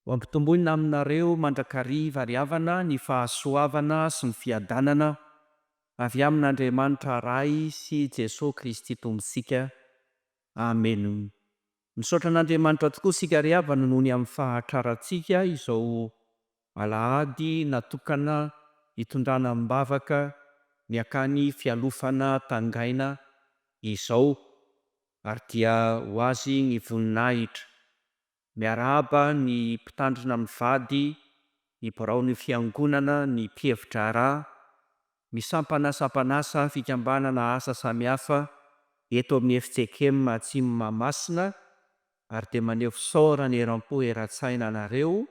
Ho ampitomboina aminareo mandrakariva ry havana ny fahasoavana sy ny fiadanana avy amin'Andriamanitra Ray sy Jesosy Kristy Tombontsika. Amen. Misaotra an'Andriamanitra tokoa isika ry havana noho ny amin'ny fahatrarantsika izao alahady natokana hitondrana mibavaka ny akany fialofana tangaina izao ary dia ho azy ny voninahitra. Miarahaba ny mpitandrina mivady, ny birao ny fiangonana, ny mpievitra-rà, misampanasampanasa fikambanana asa samihafa eto amin'ny FJKM Atsimo Mahamasina ary dia maneho fisaorana eram-po eran-tsaina anareo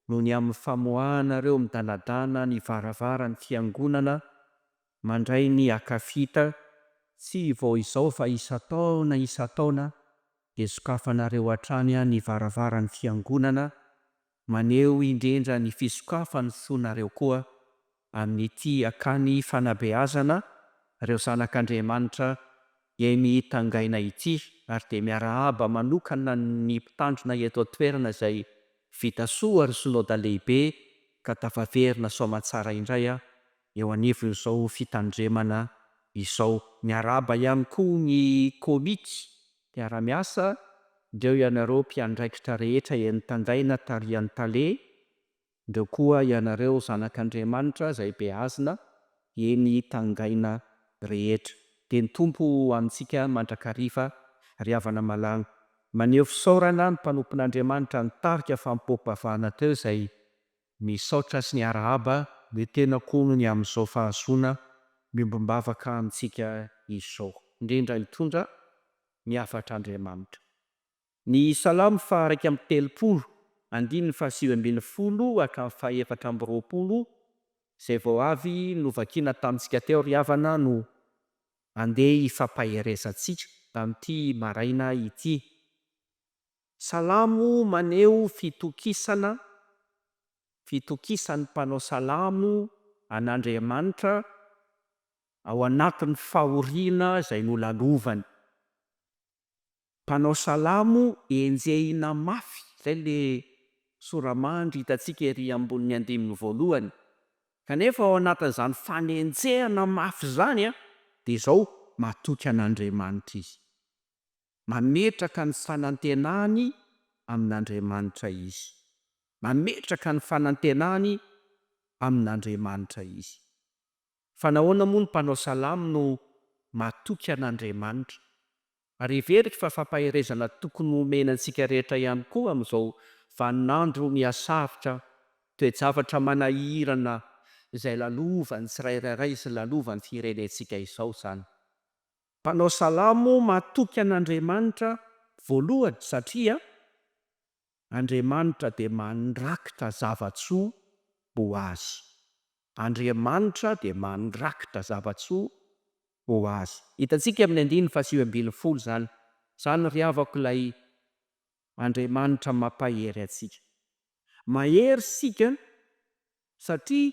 noho ny amin'ny famoahanareo midanadana ny varavaran'ny fiangonana mandray ny akafita tsy vao izao fa isa-taona dia sokafanareo hatrany ny varavaran'ny fiangonana, maneho indrindra ny fisokafany fonareo koa amin'ity akany fanabeazana ireo zanak'Andriamanitra eny tangaina ity ary dia miarahaba manokana ny mpitandrina eto an-toerana izay vita soa ary synodà lehibe ka tafaverina soamantsara indray eo anivon'izao fitandremana izao. Miarahaba ihany koa ny komity mpiara-miasa indreo ianareo mpiandraikitra rehetra eny tangaina tarihan'ny tale, indreo koa ianareo zanak'Andriamanitra izay beazina eny tangaina rehetra. Dia ny tompo amintsika mandrakariva ry havana malamy. Maneho fisaorana ny mpanompon'Andriamanitra nitarika fampom-pavahana teo izay misaotra sy ny arahaba dia tena kono ny amin'izao fahazoana miombom-bavaka amintsika izao. Indrindra hitondra ny hafatr'Andriamanitra. Ny Salamo 1telopolo, andininy 120 hatramin'ny 420 izay vao avy novakiana tamintsika teo ry havana no andeha hifampaherezantsika tamin'ity maraina ity. Salamo maneho fitokisan'ny mpanao salamo an'Andriamanitra ao anatin'ny fahoriana izay nolalovany. Mpanao salamo enjehina mafy, izay le soramandry hitantsika ery ambonin'ny 1:2. Kanefa ao anatin'izany fanenjehana mafy izany dia izao matoky an'Andriamanitra izy. Mametraka ny fanantenany amin'Andriamanitra izy. Mametraka ny fanantenany amin'Andriamanitra izy. Fa nahoana moa ny mpanao salamo no matoky an'Andriamanitra? Ary everika fa fampaherezana tokony omena antsika rehetra ihany koa amin'izao vaninandro miasavitra, toe-javatra manahirana izay lalovany tsirairay sy lalovany firenentsika izao izany. Mpanao salamo matoky an'Andriamanitra voalohany satria Andriamanitra dia mandrakitra zava-tsoa ho azy. Andriamanitra dia mandrakitra zava-tsoa ho azy. Hitantsika amin'ny 1:20 zany. Zany ry havako ilay Andriamanitra mampahery antsika. Mahery sika satria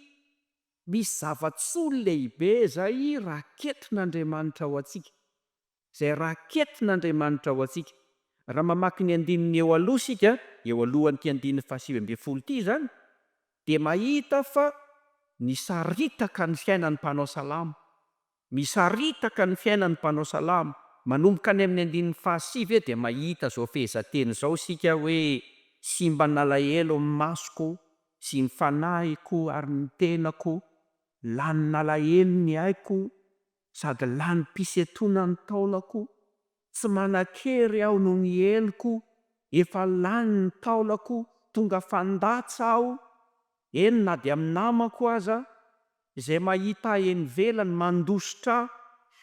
misy zava-tsoa lehibe izay raketin'Andriamanitra ho antsika. Izay raketin'Andriamanitra ho antsika. Raha mamaky ny andininy eo aloha sika, eo alohan'ity 1:20 ity zany, dia mahita fa nisaritaka ny fiainan'ny mpanao salamo. Misaritaka ny fiainan'ny mpanao salamo. Manomboka any amin'ny 1:7 dia mahita izao fehezanteny izao sika hoe sy mba nalahelo ny masoko sy ny fanahiko ary ny tenako, lany nalahelo ny aiko sady lany mpisetoana ny taolako, tsy manan-kery aho noho ny eloko, efa lany ny taolako, tonga fandatsa aho, eny na dia amin'ny namako aza, izay mahita eny velany mandositra,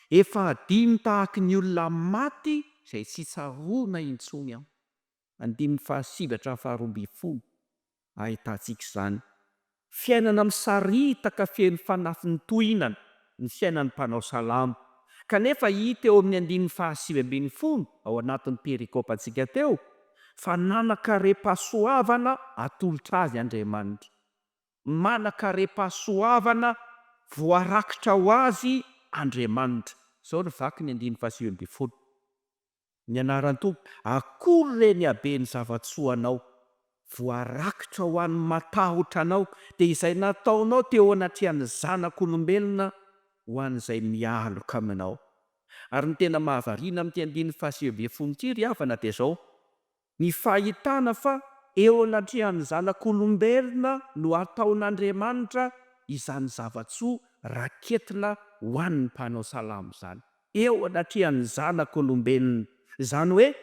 efa adiny tahaka ny olona maty izay tsy tsaroana intsony aho. 7:12 ahitantsika izany. Fiainana misaritaka feno fanafin'ny-tohinana ny fiainan'ny mpanao salamo. Kanefa hita eo amin'ny 7:10 ao anatin'ny perikôpantsika teo fa nanan-karem-pahasoavana atolotra azy Andriamanitra. Manan-karem-pahasoavana voarakitra ho azy Andriamanitra. Izao ny vaky ny 7:10. Ny anaran'ny tompo, akory re ny habe ny zava-tsoa anao, voarakitra ho an'ny matahotra anao, dia izay nataonao teo anatrehany zanak'olombelona ho an'izay mialoka aminao. Ary ny tena mahavariana amin'ity andininy fahasivy-folo ity ry havana dia izao: ny fahitana fa eo anatrehan'ny zanak'olombelona no ataon'Andriamanitra izany zavatsoa raketina ho an'ny mpanao salamo izany. Eo anatrehan'ny zanak'olombelona, izany hoe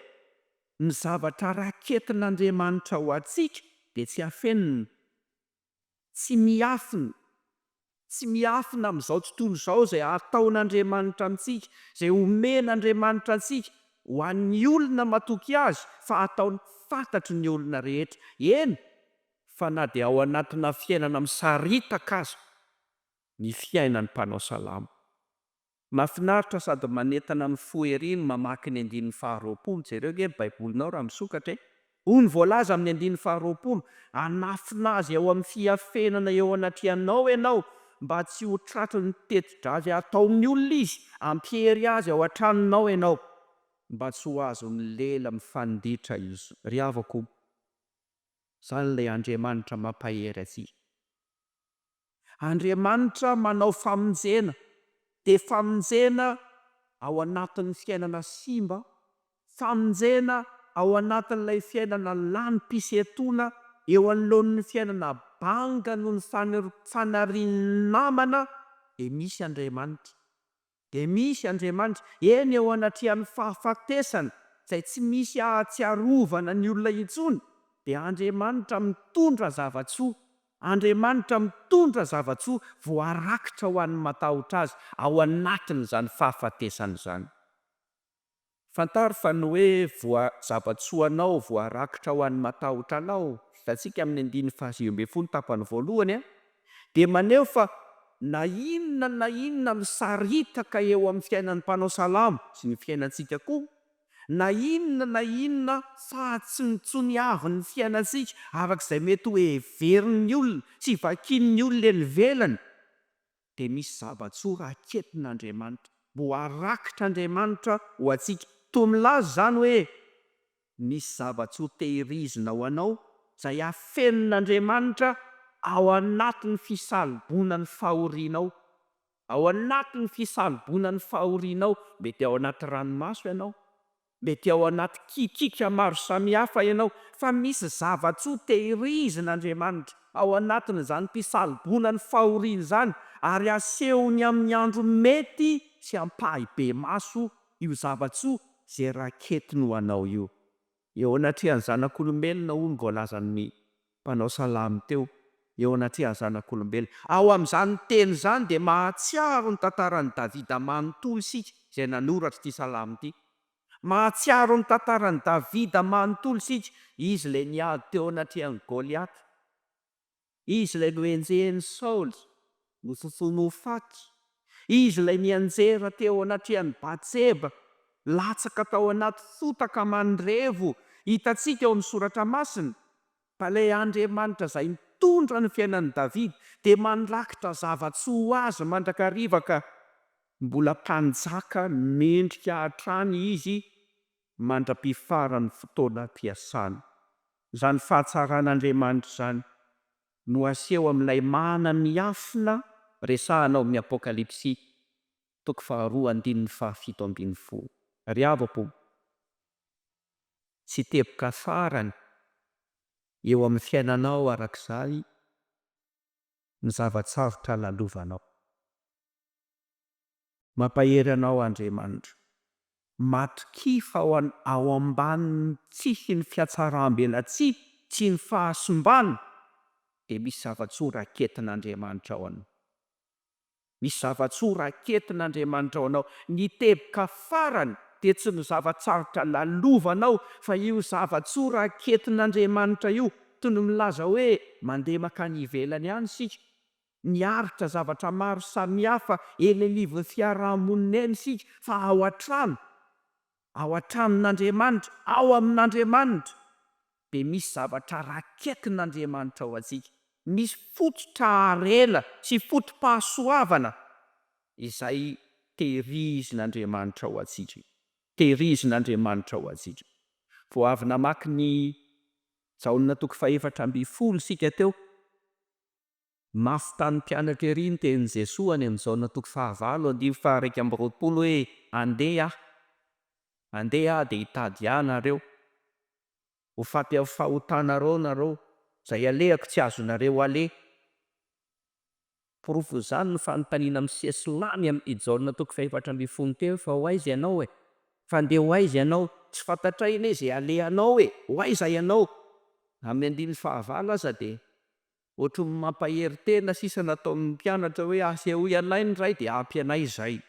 ny zavatra raketin'Andriamanitra ho antsika dia tsy hafenina, tsy miafina amin'izao tontolo izao izay ataon'Andriamanitra amintsika, izay omen'Andriamanitra antsika ho an'ny olona matoky azy, fa ataony fantatry ny olona rehetra. Eny, fa na dia ao anatina fiainana misaritaka aza ny fiainan'ny mpanao salamo. Mahafinaritra sady manentana ny foheriny mamaky ny andininy faharoapolo. Jereo ve baibolinao raha misokatra e? Hoy ny voalaza amin'ny andininy faharoapolo: anafina azy ao amin'ny fiafenana eo anatrehanao ianao, mba tsy ho tratry ny teti-dravy atao amin'ny olona izy, ampihery azy ao an-tranonao ianao, mba tsy ho azony lela mifanditra izy. Ry havako, izany ilay Andriamanitra mampahery atsika. Andriamanitra manao famonjena, dia famonjena ao anatin'ny fiainana simba, famonjena ao anatin'ilay fiainana lany-pisetona, eo anoloan'ny fiainana banga noho ny fanarian'ny namana, dia misy Andriamanitra. Dia misy Andriamanitra eny eo anatrehan'ny fahafatesana, izay tsy misy ahatsiarovana ny olona intsony, dia Andriamanitra mitondra zavatsoa. Andriamanitra mitondra zavatsoa voarakitra ho an'ny matahotra azy ao anatin'izany fahafatesana izany. Fantaro fa ny hoe zavatsoanao voarakitra ho an'ny matahotra anao, hitantsika amin'ny andininy fahasivy-folo tapany voalohany, dia maneho fa na inona misaritaka eo amin'ny fiainan'ny mpanao salamo sy ny fiainantsika koa, na inona fahatsinitsoniavin'ny fiainantsika arak'izay mety ho heverin'ny olona sy vakin'ny olona eny ivelany, dia misy zavatsoa raketin'Andriamanitra, voarakitr'Andriamanitra ho antsika. Toy milaza izany hoe misy zavatsoa tehirizina ho anao, izay hafenin'Andriamanitra ao anatin'ny fisalibonany fahorianao. Ao anatin'ny fisalibonany fahorianao, mety ao anaty ranomaso ianao, mety ao anaty kikika maro samihafa ianao, fa misy zavatsoa tehirizina-Andriamanitra ao anatin'izany fisalibonany fahoriana izany, ary asehony amin'ny andro mety sy ampahibe maso io zavatsoa izay raketiny ho anao io. Eo anatrehan'ny zanak'olombelona hoy ny voalazan'ny mpanao salamo teo, eo anatrehan'ny zanak'olombelona. Ao amin'izany teny izany dia mahatsiaro ny tantaran'i Davida manontolo isika, izay nanoratra ity salamo ity. Mahatsiaro ny tantaran'i Davida manontolo isika, izy ilay niady teo anatrehan'i Goliath, izy ilay noenjehan'i Saoly no fofono ho faty, izy ilay nianjera teo anatrehan'i Batseba, latsaka tao anaty fotaka mandrevo. Hitantsika eo amin'ny soratra masina fa ilay Andriamanitra izay mitondra ny fiainan'i Davida dia mandrakitra zavatsoa ho azy mandrakariva, ka mbola mpanjaka mendrika hatrany izy mandra-pifara ny fotoana ampiasana. Izany fahatsaran'Andriamanitra izany no aseho amin'ilay mana miafina resahanao amin'ny Apokalipsy toko faharoa andininy fahafito ambin'ny folo. Ry havako, tsy teboka farany eo amin'ny fiainanao arak'izay ny zavatsarotra lalovanao. Mampahery anao Andriamanitra, matokifa ao ambanin'ny tsihy ny fiatsaram-belatsia sy ny fahasombana, dia misy zavatsoa raketin'Andriamanitra ao anao. Misy zavatsoa raketin'Andriamanitra ao anao. Ny teboka farany dia tsy ny zavatsarotra lalovanao, fa io zavatsoa raketin'Andriamanitra io. Toy ny milaza hoe mandeha makany ivelany any isika, niaritra zavatra maro samihafa eny anivon'ny fiarahamonina eny isika, fa ao an-tranon'Andriamanitra, ao amin'Andriamanitra dia misy zavatra raketin'Andriamanitra ao antsika. Misy fototra harela sy fotom-pahasoavana izay tehirizin'Andriamanitra ao antsika. Tehirizin'Andriamanitra ao antsika. Vao avy namaky ny Jaonina toko 410 sika teo. Mafy tany mpianatra ery ny tenin'i Jesoa any amin'ny jaonina toko 19:20 hoe andeha dia hitady ahy nareo, ho faty amin'ny fahotanareo nareo, zay alehako tsy azonareo aleha. Porofo zany ny fanontaniana amin'ny silamy amin'ny jaonina toko 410 teo fa ho aiza ianao e? Fa andeha ho aiza ianao? Tsy fantatraina zay alehanao e, ho aiza ianao? Amin'ny 19 aza dia ohatry ny mampahery tena sisa nataon'ny mpianatra hoe asehoy anay ny ray dia ampy anay izay.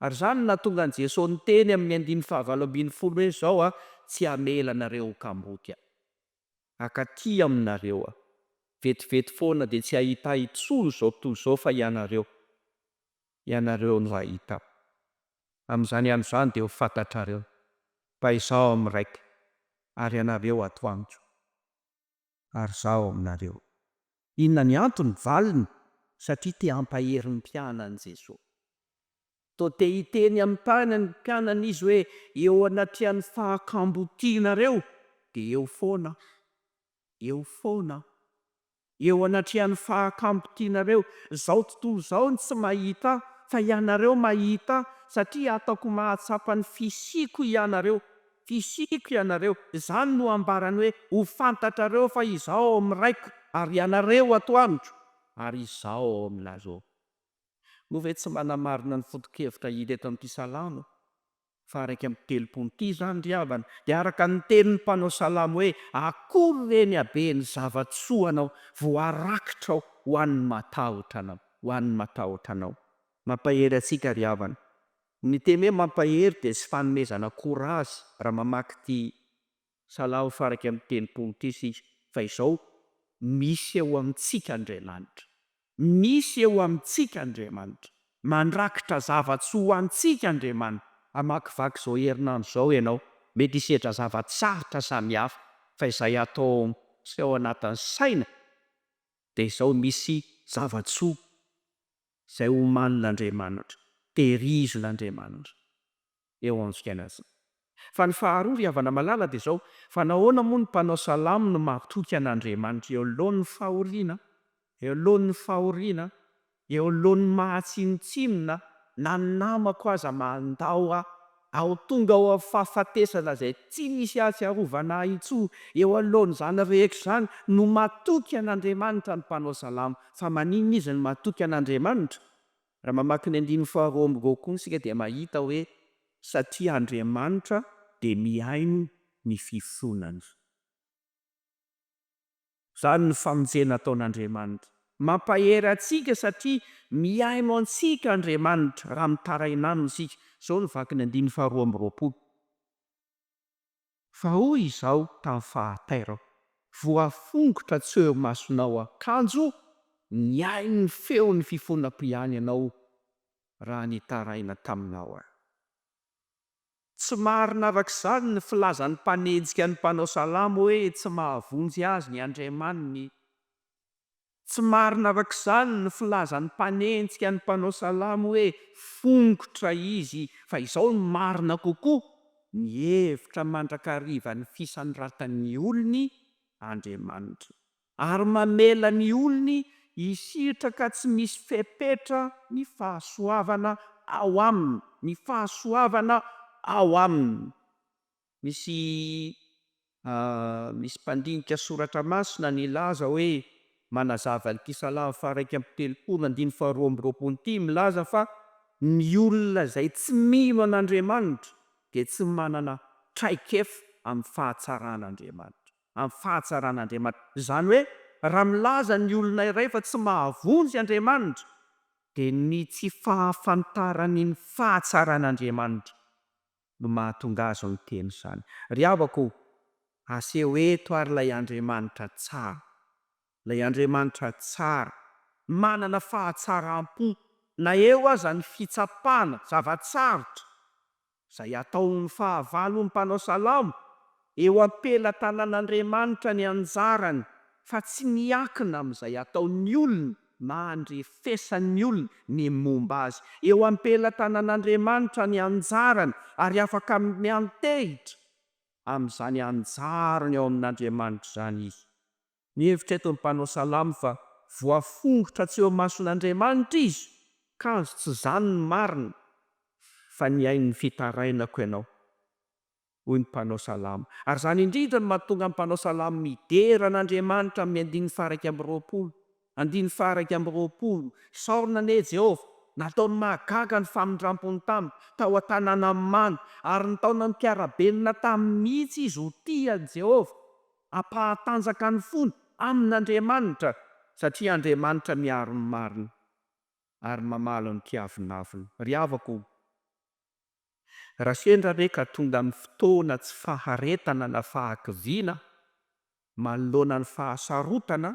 Ary zany nahatonga an'i Jesosy niteny amin'ny 19 hoe zao tsy hamela anareo kamboky akaty aminareo vetivety foana dia tsy hahita intsony zao tontolo izao fa ianareo no hahita. Amin'izany andro izany dia ho fantatrareo fa izaho miraiky ary ianareo ato antso ary izaho aminareo. Inona ny antony? Valiny, satria te hampahery ny mpianany Jesosy. Toa te hiteny amin'ny mpianany izy hoe eo anatrehan'ny fahakambotianareo dia eo foana, eo anatrehan'ny fahakambotianareo. Izao tontolo izao ny tsy mahita fa ianareo mahita, satria ataoko mahatsapa ny fisiko ianareo. Izany no ambarany hoe ho fantatrareo fa izaho miraiko ary ianareo atoandro ary izaho aminareo. Moa ve tsy manamarina ny foto-kevitra hita eto amin'ity salamo? Fa 1:30 zany ry havana dia araka ny tenin'ny mpanao salamo hoe akory reny habe ny zavatsoa anao, voarakitra ho an'ny matahotra anao. Mampahery antsika ry havana. Ny teny hoe mampahery dia tsy fanomezana korazy raha mamaky ity salamo 1:30 sisa, fa izao misy eo amintsika Andriamanitra, mandrakitra zavatsoa ho antsika Andriamanitra. Amakivaky izao herinandro izao ianao, mety hisedra zavatsarotra samihafa fa izay atao sy ao anatin'ny saina dia izao misy zavatsoa izay omanin'Andriamanitra, tehirizon'Andriamanitra eo amin'ny fiainana. Fa ny faharoa ry havana malala dia izao, fa nahoana moa ny mpanao salamo no mahatoky an'Andriamanitra eo alohany fahoriana, eo alohany mahatsinotsinona, na ny namako aza mandao ao tonga ao amin'ny fahafatesana izay tsy misy ahatsiarovana intsony, eo alohan'izany rehetra izany no mahatoky an'Andriamanitra ny mpanao salamo. Fa maninona izy no mahatoky an'Andriamanitra? Raha mamaky ny 2:20 isika dia mahita hoe satria Andriamanitra dia mihaino ny fifronana. Izany ny famonjena ataon'Andriamanitra. Mampahery antsika satria mihaino antsika Andriamanitra raha mitaraina aminy isika. Izao no vaky ny 2:20. Fa hoy izao tamin'ny fahatairako, voafongotra tseo masonao akanjo, mihaino ny feo ny fifonam-piany ianao raha nitaraina taminao. Tsy marina arak'izany ny filazan'ny mpanenjika ny mpanao salamo hoe tsy mahavonjy azy ny Andriamaniny. Tsy marina arak'izany ny filazan'ny mpanenjika ny mpanao salamo hoe fongotra izy, fa izao ny marina kokoa, ny hevitra mandrakariva ny fisandratan'ny olony Andriamanitra, ary mamela ny olony hisiritra ka tsy misy fepetra ny fahasoavana ao aminy. Misy mpandinika soratra masina nilaza hoe manazava ity salamo 1:30 milaza fa ny olona izay tsy mino an'Andriamanitra dia tsy manana traikefa amin'ny fahatsaran'Andriamanitra. Izany hoe raha milaza ny olona iray fa tsy mahavonjy Andriamanitra dia ny tsy fahafantarany ny fahatsaran'Andriamanitra no mahatonga azy ny teny izany. Ry havako, aseho eto ary ilay Andriamanitra tsara, manana fahatsaram-po, na eo aza ny fitsapana zavatsarotra izay ataon'ny fahavalo ny mpanao salamo, eo ampelatanan'Andriamanitra ny anjarany, fa tsy miakina amin'izay ataon'ny olona mandrefesan'ny olona ny momba azy. Eo ampelatanan'Andriamanitra ny anjarany ary afaka miantehitra amin'izany anjarany ao amin'Andriamanitra izany izy. Mihevitra eto ny mpanao salamo fa voafongotra tsy eo mason'Andriamanitra izy, kanjo tsy izany ny marina fa ny ain'ny fitarainako ianao, hoy ny mpanao salamo. Ary izany indrindra no mahatonga ny mpanao salamo midera an'Andriamanitra amin'ny 120. Saorina ane Jehova, nataony mahagaga ny famindram-pony taminy tao an-tanàna mamy, ary nataona mpiara-benina taminy mihitsy izy ho tian'i Jehova, hampahatanjaka ny fony amin'Andriamanitra, satria Andriamanitra miaro ny marina ary mamalo ny kiavinavina. Ry havako, raha sendra re ka tonga amin'ny fotoana tsy faharetana na fahakiviana, manoloana ny fahasarotana,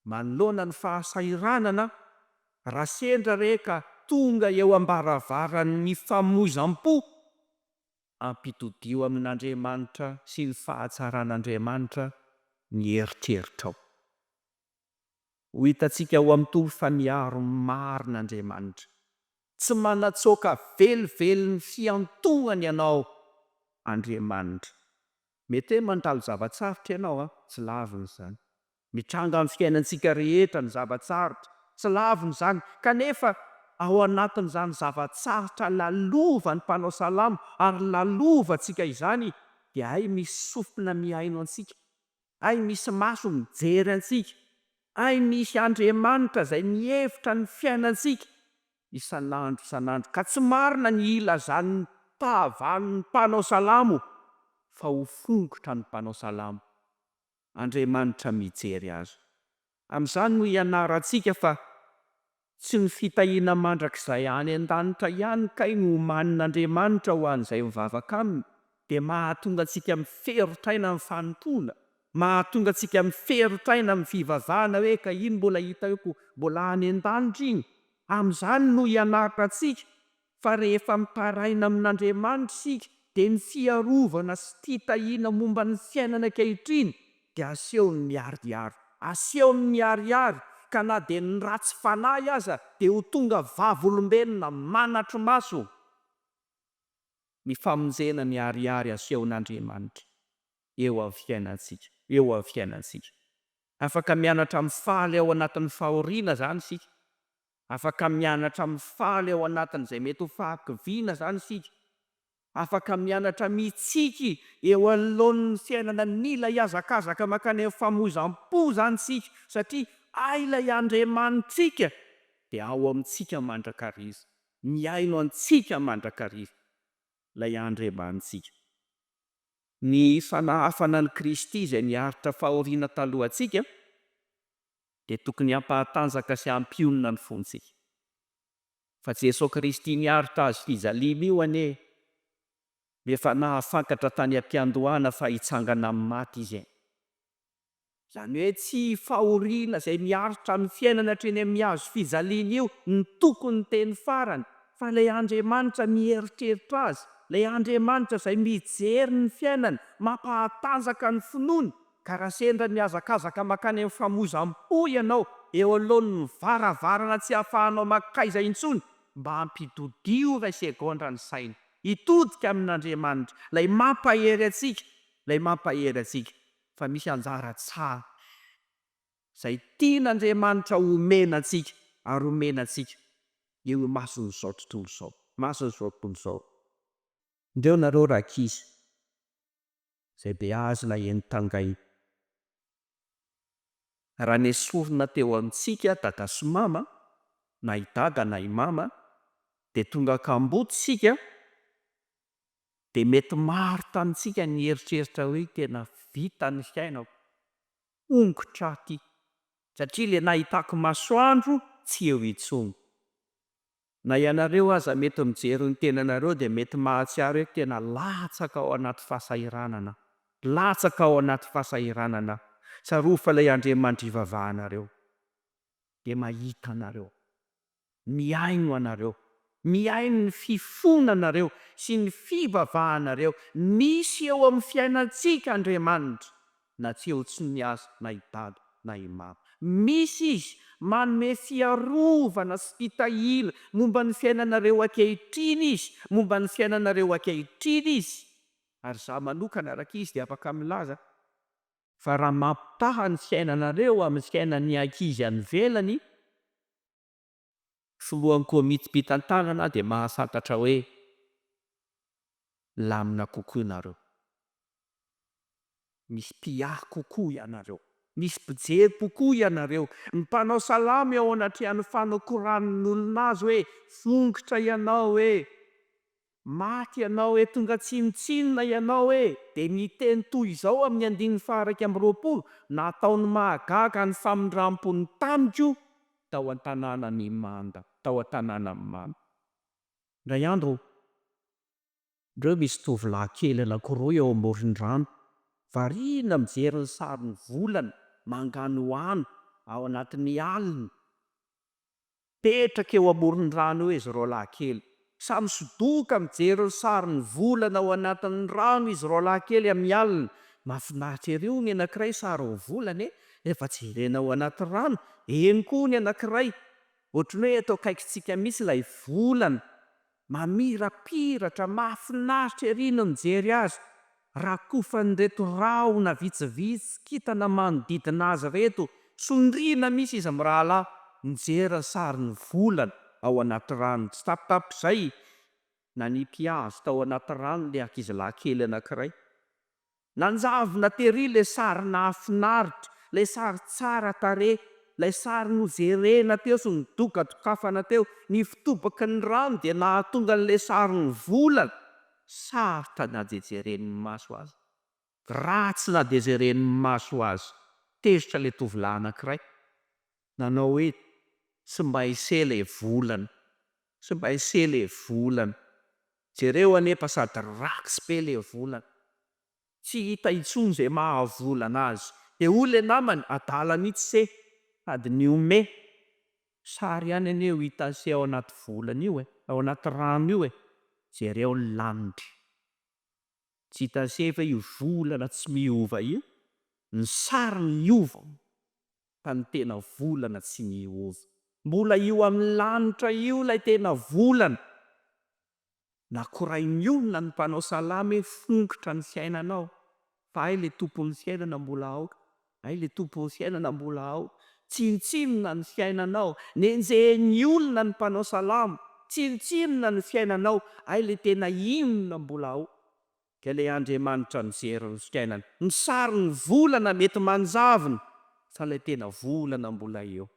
manoloana ny fahasairanana, raha sendra re ka tonga eo ambaravarany famoizam-po, ampitodio amin'Andriamanitra sy ny fahatsaran'Andriamanitra ny eritreritrao. Ho hitantsika ao amin'ny toby fa miaro marin'Andriamanitra. Tsy manatsoaka velively ny fiantonany ianao Andriamanitra. Mety hoe mandalo zavatsarotra ianao, tsy laviny izany. Mitranga amin'ny fiainantsika rehetra ny zavatsarotra, tsy laviny izany. Kanefa ao anatin'izany zavatsarotra lalova ny mpanao salamo, ary lalovantsika izany dia ay misy sofina miaino antsika, ay misy maso mijery antsika, ay misy Andriamanitra izay mihevitra ny fiainantsika isan'andro. Ka tsy marina ny ilazan'ny tahavan'ny mpanao salamo, fa ho fongotra ny mpanao salamo. Andriamanitra mijery azy. Amin'izany no ianarantsika fa tsy ny fitahiana mandrakizay any an-danitra ihany kay no omanin'Andriamanitra ho an'izay mivavaka aminy, dia mahatonga antsika miferotraina amin'ny fanontona, mahatonga antsika miferotraina amin'ny fivavahana hoe ka iny mbola hita hoe mbola any an-danitra iny. Amin'izany no ianarantsika fa rehefa mitaraina amin'Andriamanitra isika, dia ny fiarovana sy fitahiana momba ny fiainana ankehitriny dia asehony miariary, asehony miariary, ka na dia ny ratsy fanahy aza dia ho tonga vavolombelona manatro maso. Ny famonjena miariary asehon'Andriamanitra eo amin'ny fiainantsika. Afaka mianatra mifaly ao anatin'ny fahoriana izany isika. Afaka mianatra mifaly ao anatin'izay mety ho fahakiviana izany isika. Afaka mianatra mitsiky eo anoloan'ny fiainana mila hiazakazaka mankany amin'ny famoizam-po izany isika, satria ilay Andriamanitsika dia ao amintsika mandrakariva, miaino antsika mandrakariva ilay Andriamanitsika. Ny fanahafana ny Kristy izay niaritra fahoriana talohantsika dia tokony hampahatanjaka sy hampionona ny fontsika. Fa Jesosy Kristy niaritra azy fijaliana io anie, efa nahafantatra tany am-piandohana fa hitsangana amin'ny maty izy. Izany hoe tsy fahoriana izay miaritra amin'ny fiainana hatreny amin'ny hazo fijaliana io ny tokony teny farany, fa ilay Andriamanitra mieritreritra azy, ilay Andriamanitra izay mijery ny fiainana, mampahatanjaka ny finoany. Ka raha sendra miazakazaka mankany amin'ny famoizam-po ianao, eo anoloan'ny varavarana tsy ahafahanao makaiza intsony, mba hampitodio iray segondra ny saina, hitodika amin'Andriamanitra, ilay mampahery antsika, fa misy anjara tsara izay tian'Andriamanitra omena antsika, ary omena antsika eo mason'izao tontolo izao. Ndreo nareo rakizy izay be azy na entangay, raha nesorina teo amintsika dada sy mama, na i dada na i mama, dia tonga kamboty sika, dia mety maro tamintsika ny eritreritra hoe tena vita ny fiainako, ongotra aty, satria ilay nahitako masoandro tsy eo intsony. Na ianareo aza mety mijery ny tenanareo dia mety mahatsiaro hoe tena latsaka ao anaty fahasahiranana, tsaroa fa ilay Andriamanitra ivavahanareo dia mahita anareo, miaino anareo, miaino ny fifonanareo sy ny fivavahanareo. Misy eo amin'ny fiainantsika Andriamanitra, na tsy eo tsy ny azy na i dada na i mama. Misy izy manome fiarovana sy fitahiana momba ny fiainanareo ankehitriny izy, ary za manokana araka izy de afaka milaza fa raha mampitaha ny fiainanareo amin'ny fiainan'ny ankizy any velany, filohany komitim-pitantanana de mahafantatra hoe lamina kokoa ianareo. Misy mpiahy kokoa ianareo, misy mpijery kokoa ianareo. Ny mpanao salama ao anatrehan'ny fanokoran'ny olonazy hoe fongotra ianao hoe maty ianao hoe tonga tsinotsinona ianao hoe de miteny toy izao amin'ny 120 nataony mahagaga ny famindrampon'ny tamiko tao an-tanànany Manda, tao an-tanàna Manda. Indray andro ndreo misy tovolahy kely anankiroa eo amoron-drano, variana mijery ny sarin'ny volana mangano hany ao anatin'ny alina. Petraka eo amoron-drano eo izy roalahy kely, samy sodoka mijery ny sarin'ny volana ao anatin'ny rano izy roalahy kely amin'ny alina. Mahafinaritra ery ny anankiray sary volana efa jerena ao anaty rano, eny koa ny anankiray ohatran'ny hoe eto akaikitsika mihitsy ilay volana mamirapiratra, mahafinaritra ery no mijery azy. Rakofan'ireto rahona vitsivitsy kintana manodidina azy reto, sondriana misy izy amin'ny rahalahy mijery ny sarin'ny volana ao anaty rano. Tsy tapitapizay nanipy azy tao anaty rano le ankizilahy kely anankiray. Nanjavona tery le sary nahafinaritra, le sary tsara tarehy, lay sary nojerena teo sy nidokadokafana teo. Ny fitobaky ny rano dia nahatonga n'le sarin'ny volana sarotra najejeren'ny maso azy, ratsy najejeren'ny maso azy. Tezitra le tovolahy anankiray nanao hoe tsy mba hiseh le volana, tsy mba hiseh le volana. Jereo anefa sady ratsy be le volana, tsy hita intsony zay mahavolana azy. De hoy le namany adala mihitsy se sady ny ome sary ihany aneo hita se ao anaty volana io ao anaty rano io jereo ny lanitra. Tsy hita se fa io volana tsy miova io, ny sary miova fa ny tena volana tsy miova. Mbola io amin'ny lanitra io lay tena volana. Nakorainy olona ny mpanao salama hoe fongotra ny fiainanao, fa ay le tompon'ny fiainana mbola ao, ay le tompon'ny fiainana mbola ao. Tsinotsinona ny fiainanao, nenjehin'ny olona ny mpanao salama, tsinotsinona ny fiainanao, ay le tena inona mbola ao. Ka le Andriamanitra mijery ny fiainana, ny sarin'ny volana mety manjavona fa le tena volana mbola eo.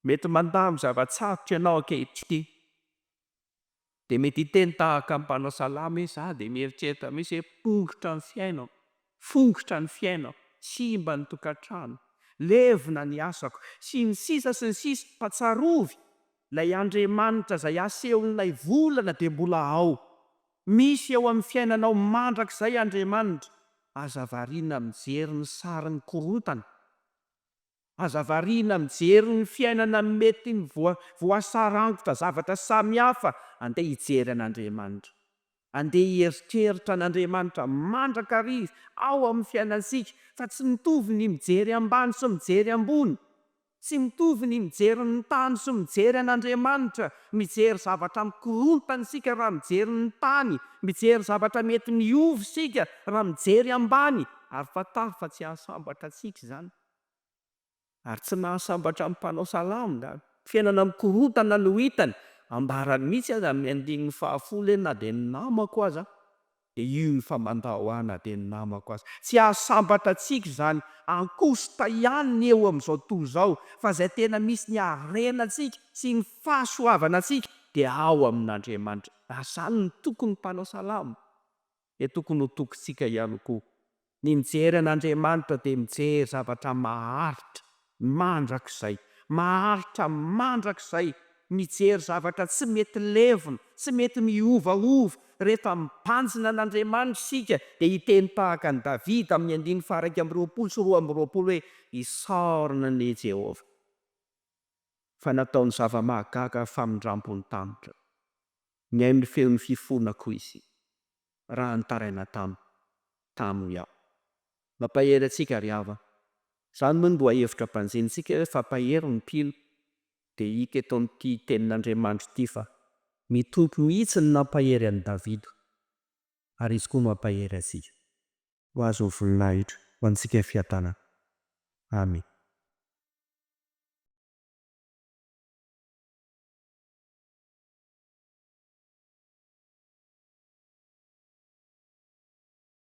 Mety mandamy zavatsarotra ianao ankehitriny, de mety hiteny tahaka mpanao salama hoe za de mieritreritra mihitsy hoe fongotra ny fiainao, fongotra ny fiainao, simba ny tokantrano, levona ny asako, sy ny sisa fa tsarovy lay Andriamanitra zay asehon'ilay volana de mbola ao. Misy eo amin'ny fiainanao mandrakizay Andriamanitra. Aza variana mijery ny sarin'ny korontana, aza variana mijery ny fiainana mety ny voasarangotra zavatra samihafa. Andeha hijery an'Andriamanitra, andeha hieritreritra an'Andriamanitra mandrakariva ao amin'ny fiainantsika. Fa tsy mitovy ny mijery ambany sy mijery ambony, tsy mitovy ny mijery ny tany sy mijery an'Andriamanitra. Mijery zavatra mikorontana isika raha mijery ny tany, mijery zavatra mety miova isika raha mijery ambany. Ary fantaro fa tsy ahasambatra antsika izany, ary tsy mahasambatra amin'ny mpanao salama. Fiainana mikorontana no hitany. Ambarany mihitsy aza amin'ny 10 na de ny namako aza de io ny famandahoana de ny namako aza. Tsy ahasambatra antsika izany, ankosta ihany ny eo amin'izao tontolo izao, fa zay tena misy ny harenantsika sy ny fahasoavana antsika de ao amin'Andriamanitra. Izany ny tokony mpanao salama, de tokony ho tokontsika ihany koa. Ny mijery an'Andriamanitra de mijery zavatra maharitra mandrakizay, maharitra mandrakizay. Mijery zavatra tsy mety levona, tsy mety miovaova. Rehefa mibanjina an'Andriamanitra isika de hiteny tahaka ny Davida amin'ny 120 sy 220 hoe isaorina anie Jehova, fa nataony zava-mahagaga famindrampon'ny tamiko. Mihay ny feon'ny fifonako izy raha nitaraina taminy aho. Mampahery antsika ry hava. Zany moa no loha-hevitra mpanjinitsika hoe fampahery ny mpino. De hika eto amin'ity tenin'Andriamanitra ity fa mitompy mihitsy ny nampahery an'i Davida. ary izy koa mampahery antsika. Ho azo ny voninahitra ho antsika fiatanana. Amen.